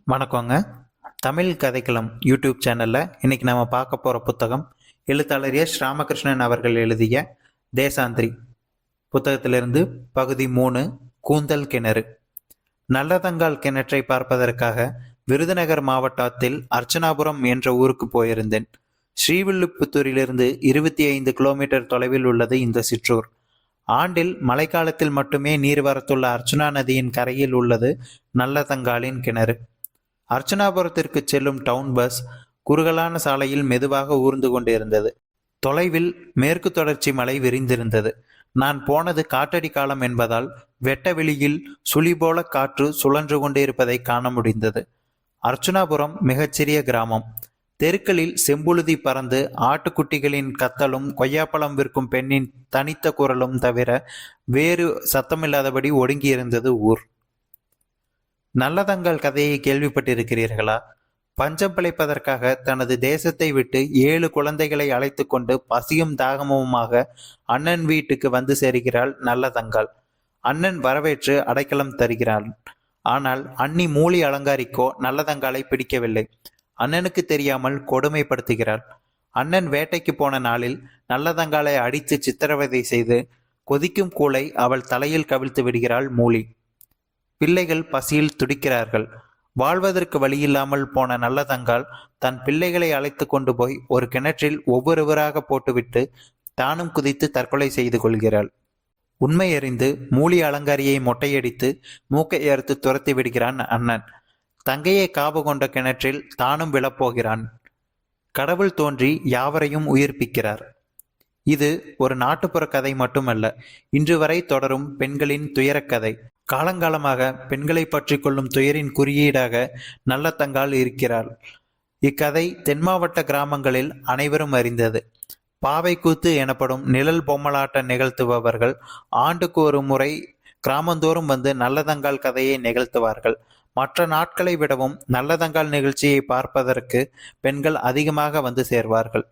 வணக்கங்க. தமிழ் கதைக்களம் யூடியூப் சேனலில் இன்றைக்கி நம்ம பார்க்க போகிற புத்தகம் எழுத்தாளர் எஸ் ராமகிருஷ்ணன் அவர்கள் எழுதிய தேசாந்திரி புத்தகத்திலிருந்து பகுதி 3, கூந்தல் கிணறு. நல்லதங்கால் கிணற்றை பார்ப்பதற்காக விருதுநகர் மாவட்டத்தில் அர்ச்சனாபுரம் என்ற ஊருக்கு போயிருந்தேன். ஸ்ரீவில்லிபுத்தூரிலிருந்து 25 கிலோமீட்டர் தொலைவில் உள்ளது இந்த சிற்றூர். ஆண்டில் மழைக்காலத்தில் மட்டுமே நீர்வரத்துள்ள அர்ச்சனா நதியின் கரையில் உள்ளது நல்லதங்காலின் கிணறு. அர்ச்சனாபுரத்திற்கு செல்லும் டவுன் பஸ் குறுகலான சாலையில் மெதுவாக ஊர்ந்து கொண்டிருந்தது. தொலைவில் மேற்கு தொடர்ச்சி மலை விரிந்திருந்தது. நான் போனது காற்றடி காலம் என்பதால் வெட்ட வெளியில் சுழி போல காற்று சுழன்று கொண்டிருப்பதை காண முடிந்தது. அர்ச்சனாபுரம் மிகச்சிறிய கிராமம். தெருக்களில் செம்புழுதி பறந்து ஆட்டுக்குட்டிகளின் கத்தலும் கொய்யாப்பழம் விற்கும் பெண்ணின் தனித்த குரலும் தவிர வேறு சத்தமில்லாதபடி ஒடுங்கியிருந்தது ஊர். நல்லதங்கால் கதையை கேள்விப்பட்டிருக்கிறீர்களா? பஞ்சம் பிழைப்பதற்காக தனது தேசத்தை விட்டு 7 குழந்தைகளை அழைத்து கொண்டு பசியும் தாகமுமாக அண்ணன் வீட்டுக்கு வந்து சேர்கிறாள் நல்லதங்கால். அண்ணன் வரவேற்று அடைக்கலம் தருகிறாள். ஆனால் அண்ணி மூலி அலங்காரிக்கோ நல்லதங்காலை பிடிக்கவில்லை. அண்ணனுக்கு தெரியாமல் கொடுமைப்படுத்துகிறாள். அண்ணன் வேட்டைக்கு போன நாளில் நல்லதங்காலை அடித்து சித்திரவதை செய்து கொதிக்கும் கூளை அவள் தலையில் கவிழ்த்து விடுகிறாள் மூலி. பிள்ளைகள் பசியில் துடிக்கிறார்கள். வாழ்வதற்கு வழியில்லாமல் போன நல்லதங்கால் தன் பிள்ளைகளை அழைத்து கொண்டு போய் ஒரு கிணற்றில் ஒவ்வொருவராக போட்டுவிட்டு தானும் குதித்து தற்கொலை செய்து கொள்கிறாள். உண்மை அறிந்து மூலி அலங்காரியை மொட்டையடித்து மூக்கை அறுத்து துரத்தி விடுகிறான் அண்ணன். தங்கையை காவு கொண்ட கிணற்றில் தானும் விழப்போகிறான். கடவுள் தோன்றி யாவரையும் உயிர்ப்பிக்கிறார். இது ஒரு நாட்டுப்புற கதை மட்டுமல்ல, இன்று வரை தொடரும் பெண்களின் துயரக்கதை. காலங்காலமாக பெண்களை பற்றி கொள்ளும் துயரின் குறியீடாக நல்லதங்கால் இருக்கிறாள். இக்கதை தென் மாவட்ட கிராமங்களில் அனைவரும் அறிந்தது. பாவைக்கூத்து எனப்படும் நிழல் பொம்மலாட்டம் நிகழ்த்துபவர்கள் ஆண்டுக்கு ஒரு முறை கிராமந்தோறும் வந்து நல்லதங்கால் கதையை நிகழ்த்துவார்கள். மற்ற நாட்களை விடவும் நல்லதங்கால் நிகழ்ச்சியை பார்ப்பதற்கு பெண்கள் அதிகமாக வந்து சேர்வார்கள்.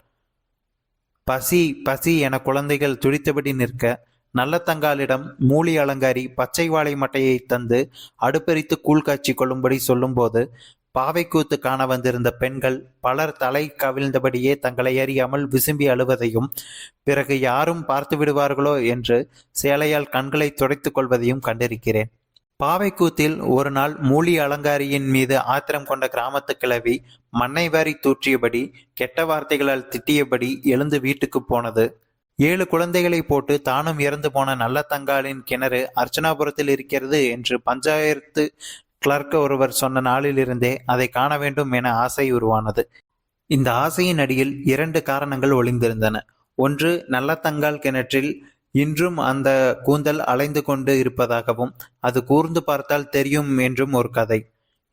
பசி பசி என குழந்தைகள் துடித்தபடி நிற்க நல்லதங்காலிடம் மூலி அலங்காரி பச்சை வாழை மட்டையை தந்து அடுப்பெரித்து கூழ் காய்ச்சி கொள்ளும்படி சொல்லும்போது பாவைக்கூத்து காண வந்திருந்த பெண்கள் பலர் தலை கவிழ்ந்தபடியே தங்களை அறியாமல் விசும்பி அழுவதையும் பிறகு யாரும் பார்த்து விடுவார்களோ என்று சேலையால் கண்களை துடைத்துக் கொள்வதையும் கண்டிருக்கிறேன். பாவைக்கூத்தில் ஒரு நாள் மூலி அலங்காரியின் மீது ஆத்திரம் கொண்ட கிராமத்து கிழவி மண்ணை வாரி தூற்றியபடி கெட்ட வார்த்தைகளால் திட்டியபடி எழுந்து வீட்டுக்கு போனது. 7 குழந்தைகளை போட்டு தானும் இறந்து போன நல்லதங்காலின் கிணறு அர்ச்சனாபுரத்தில் இருக்கிறது என்று பஞ்சாயத்து கிளர்க் ஒருவர் சொன்ன நாளிலிருந்தே அதை காண வேண்டும் என ஆசை உருவானது. இந்த ஆசையின் அடியில் 2 காரணங்கள் ஒளிந்திருந்தன. ஒன்று, நல்லதங்கால் கிணற்றில் இன்றும் அந்த கூந்தல் அலைந்து கொண்டு இருப்பதாகவும் அது கூர்ந்து பார்த்தால் தெரியும் என்றும் ஒரு கதை.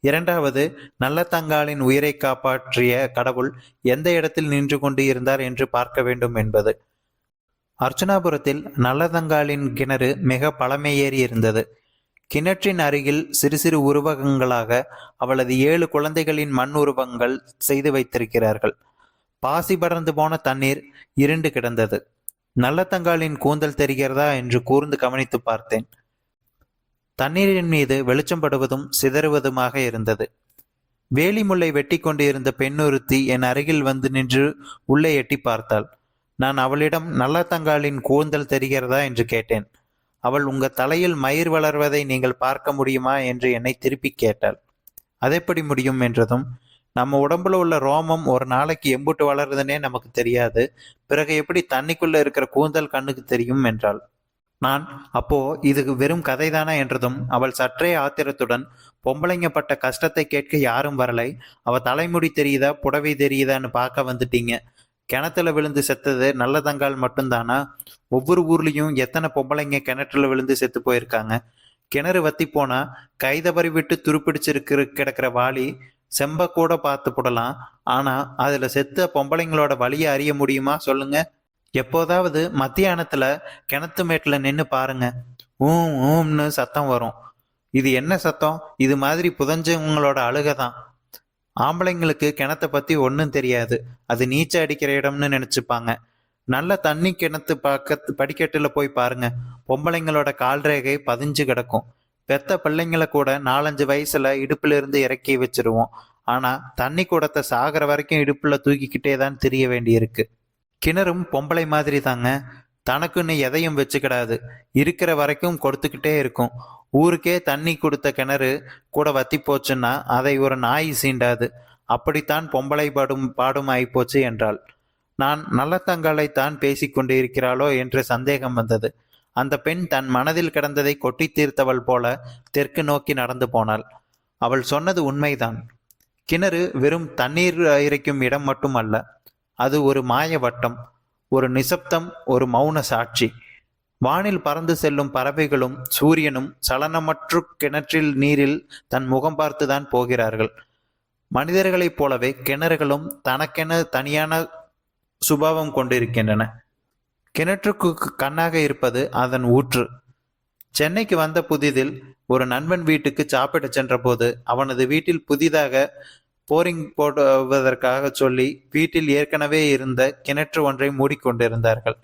இரண்டாவது, நல்லதங்காலின் உயிரை காப்பாற்றிய கடவுள் எந்த இடத்தில் நின்று கொண்டு இருந்தார் என்று பார்க்க வேண்டும் என்பது. அர்ச்சனாபுரத்தில் நல்லதங்காலின் கிணறு மிக பழமையேறி இருந்தது. கிணற்றின் அருகில் சிறு சிறு உருவகங்களாக அவளது 7 குழந்தைகளின் மண் உருவங்கள் செய்து வைத்திருக்கிறார்கள். பாசி படர்ந்து போன தண்ணீர் இருண்டு கிடந்தது. நல்லதங்காலின் கூந்தல் தெரிகிறதா என்று கூர்ந்து கவனித்து பார்த்தேன். தண்ணீரின் மீது வெளிச்சம் படுவதும் சிதறுவதுமாக இருந்தது. வேலி முல்லை வெட்டி கொண்டு இருந்த பெண்ணொருத்தி என் அருகில் வந்து நின்று உள்ளே எட்டி பார்த்தாள். நான் அவளிடம் நல்லதங்காலின் கூந்தல் தெரிகிறதா என்று கேட்டேன். அவள் உங்க தலையில் மயிர் வளர்வதை நீங்கள் பார்க்க முடியுமா என்று என்னை திருப்பி கேட்டாள். அதெப்படி முடியும் என்றதும், நம்ம உடம்புல உள்ள ரோமம் ஒரு நாளைக்கு எம்புட்டு வளருதுன்னே நமக்கு தெரியாது, பிறகு எப்படி தண்ணிக்குள்ள இருக்கிற கூந்தல் கண்ணுக்கு தெரியும் என்றாள். நான் அப்போ இது வெறும் கதைதானா என்றதும் அவள் சற்றே ஆத்திரத்துடன், பொம்பளைங்க பட்ட கஷ்டத்தை கேட்க யாரும் வரலை, அவ தலைமுடி தெரியுதா புடவை தெரியுதான்னு பார்க்க வந்துட்டீங்க. கிணத்துல விழுந்து செத்தது நல்லதங்கால் மட்டும்தானா? ஒவ்வொரு ஊர்லயும் எத்தனை பொம்பளைங்க கிணற்றுல விழுந்து செத்து போயிருக்காங்க. கிணறு வத்தி போனா கைதபறி விட்டு துருப்பிடிச்சிருக்கு கிடக்கிற வாளி செம்ப கூட பார்த்து போடலாம். ஆனா அதுல செத்த பொம்பளைங்களோட வழியை அறிய முடியுமா சொல்லுங்க? எப்போதாவது மத்தியானத்துல கிணத்து மேட்டுல நின்று பாருங்க, ஊம்னு சத்தம் வரும். இது என்ன சத்தம்? இது மாதிரி புதஞ்சவங்களோட அழுகதான். ஆம்பளைங்களுக்கு கிணத்தை பத்தி ஒன்றும் தெரியாது, அது நீச்சல் அடிக்கிற இடம்னு நினைச்சுப்பாங்க. நல்ல தண்ணி கிணத்து படிக்கட்டுல போய் பாருங்க, பொம்பளைங்களோட கால் ரேகை பதிஞ்சு கிடக்கும். பெத்த பிள்ளைங்களை கூட 4-5 வயசுல இடுப்புல இருந்து இறக்கி வச்சிருவோம். ஆனா தண்ணி குடத்தை சாகிற வரைக்கும் இடுப்புல தூக்கிக்கிட்டே தான் திரிய வேண்டியிருக்கு. கிணறும் பொம்பளை மாதிரி தாங்க. தனக்குன்னு எதையும் வச்சுக்கிடாது. இருக்கிற வரைக்கும் கொடுத்துக்கிட்டே இருக்கும். ஊருக்கே தண்ணி கொடுத்த கிணறு கூட வத்தி போச்சுன்னா அதை ஒரு நாய் சீண்டாது. அப்படித்தான் பொம்பளை பாடும் ஆயிப்போச்சு என்றாள். நான் நல்லத்தங்காளைத்தான் பேசிக் கொண்டிருக்கிறாளோ என்று சந்தேகம் வந்தது. அந்த பெண் தன் மனதில் கிடந்ததை கொட்டி தீர்த்தவள் போல தெற்கு நோக்கி நடந்து போனாள். அவள் சொன்னது உண்மைதான். கிணறு வெறும் தண்ணீர் இறைக்கும் இடம் மட்டும் அல்ல. அது ஒரு மாய வட்டம், ஒரு நிசப்தம், ஒரு மௌன சாட்சி. வானில் பறந்து செல்லும் பறவைகளும் சூரியனும் சலனமற்று கிணற்றில் நீரில் தன் முகம் பார்த்துதான் போகிறார்கள். மனிதர்களைப் போலவே கிணறுகளும் தனக்கென தனியான சுபாவம் கொண்டிருக்கின்றன. கிணற்றுக்கு கண்ணாக இருப்பது அதன் ஊற்று. சென்னைக்கு வந்த புதிதில் ஒரு நண்பன் வீட்டுக்கு சாப்பிட சென்றபோது அவனது வீட்டில் புதிதாக போரிங் போடுவதற்காக சொல்லி வீட்டில் ஏற்கனவே இருந்த கிணற்று ஒன்றை மூடிக்கொண்டிருந்தார்கள்.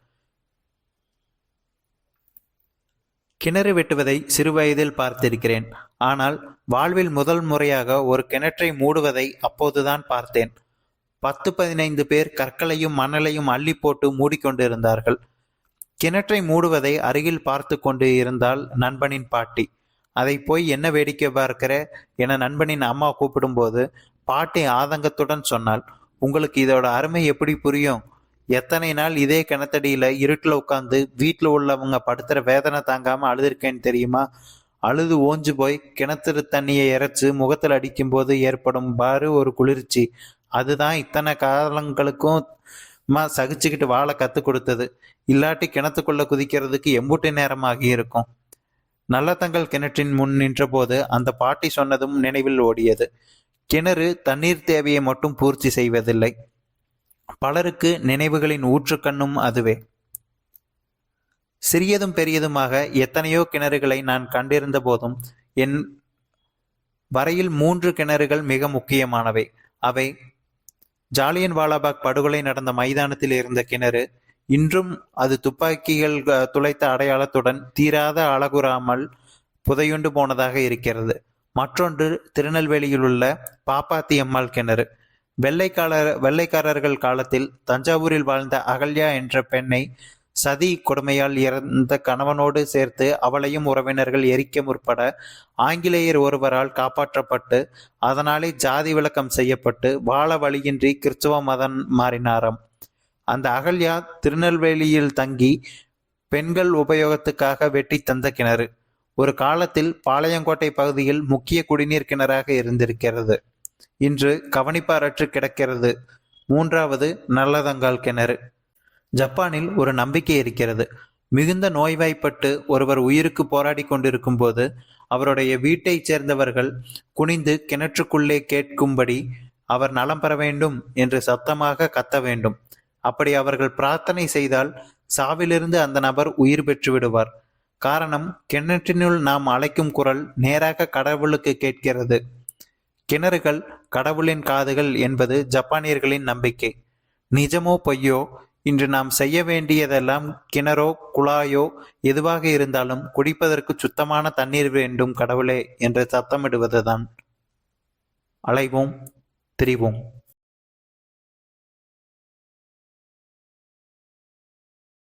கிணறு வெட்டுவதை சிறுவயதில் பார்த்திருக்கிறேன். ஆனால் வாழ்வில் முதல் முறையாக ஒரு கிணற்றை மூடுவதை அப்போதுதான் பார்த்தேன். 10-15 பேர் கற்களையும் மணலையும் அள்ளி போட்டு மூடிக்கொண்டிருந்தார்கள். கிணற்றை மூடுவதை அருகில் பார்த்து கொண்டு இருந்தால் நண்பனின் பாட்டி. அதை போய் என்ன வேடிக்கை பார்க்கிற என நண்பனின் அம்மா கூப்பிடும்போது பாட்டி ஆதங்கத்துடன் சொன்னாள், உங்களுக்கு இதோட அருமை எப்படி புரியும்? எத்தனை நாள் இதே கிணத்தடியில இருட்டில் உட்காந்து வீட்டில் உள்ளவங்க படுத்துற வேதனை தாங்காம அழுதுருக்கேன்னு தெரியுமா? அழுது ஓஞ்சு போய் கிணத்து தண்ணியை இறைச்சு முகத்தில் அடிக்கும் போது ஏற்படும் பாரு ஒரு குளிர்ச்சி. அதுதான் இத்தனை காலங்களுக்கும் சகிச்சுக்கிட்டு வாழ கத்து கொடுத்தது. இல்லாட்டி கிணத்துக்குள்ள குதிக்கிறதுக்கு எம்பூட்டு நேரமாகி இருக்கும். நல்லதங்கள் கிணற்றின் முன் நின்ற போது அந்த பாட்டி சொன்னதும் நினைவில் ஓடியது. கிணறு தண்ணீர் தேவையை மட்டும் பூர்த்தி செய்வதில்லை, பலருக்கு நினைவுகளின் ஊற்றுக்கண்ணும் அதுவே. சிறியதும் பெரியதுமாக எத்தனையோ கிணறுகளை நான் கண்டிருந்த போதும் என் வரையில் 3 கிணறுகள் மிக முக்கியமானவை. அவை ஜாலியன் வாலாபாக் படுகொலை நடந்த மைதானத்தில் இருந்த கிணறு. இன்றும் அது துப்பாக்கிகள் துளைத்த அடையாளத்துடன் தீராத அழகுறாமல் புதையுண்டு போனதாக இருக்கிறது. மற்றொன்று திருநெல்வேலியில் உள்ள பாப்பாத்தி அம்மாள் கிணறு. வெள்ளைக்காரர்கள் காலத்தில் தஞ்சாவூரில் வாழ்ந்த அகல்யா என்ற பெண்ணை சதி கொடுமையால் இறந்த கணவனோடு சேர்த்து அவளையும் உறவினர்கள் எரிக்க முற்பட ஆங்கிலேயர் ஒருவரால் காப்பாற்றப்பட்டு அதனாலே ஜாதி விலக்கம் செய்யப்பட்டு வாழ வழியின்றி கிறிஸ்துவ மதம் மாறினாராம். அந்த அகல்யா திருநெல்வேலியில் தங்கி பெண்கள் உபயோகத்துக்காக வெட்டி தந்த கிணறு ஒரு காலத்தில் பாளையங்கோட்டை பகுதியில் முக்கிய குடிநீர் கிணறாக இருந்திருக்கிறது. இன்று கவனிப்பாரற்று கிடக்கிறது. 3வது நல்லதங்கால் கிணறு. ஜப்பானில் ஒரு நம்பிக்கை இருக்கிறது. மிகுந்த நோய்வாய்ப்பட்டு ஒருவர் உயிருக்கு போராடி கொண்டிருக்கும் போது அவருடைய வீட்டைச் சேர்ந்தவர்கள் குனிந்து கிணற்றுக்குள்ளே கேட்கும்படி அவர் நலம் பெற வேண்டும் என்று சத்தமாக கத்த வேண்டும். அப்படி அவர்கள் பிரார்த்தனை செய்தால் சாவிலிருந்து அந்த நபர் உயிர் பெற்று விடுவார். காரணம், கிணற்றினுள் நாம் அழைக்கும் குரல் நேராக கடவுளுக்கு கேட்கிறது. கிணறுகள் கடவுளின் காதுகள் என்பது ஜப்பானியர்களின் நம்பிக்கை. நிஜமோ பொய்யோ, இன்று நாம் செய்ய வேண்டியதெல்லாம் கிணறோ குழாயோ எதுவாக இருந்தாலும் குடிப்பதற்கு சுத்தமான தண்ணீர் வேண்டும் கடவுளே என்று சத்தமிடுவதுதான். அலைவோம், திரிவோம்.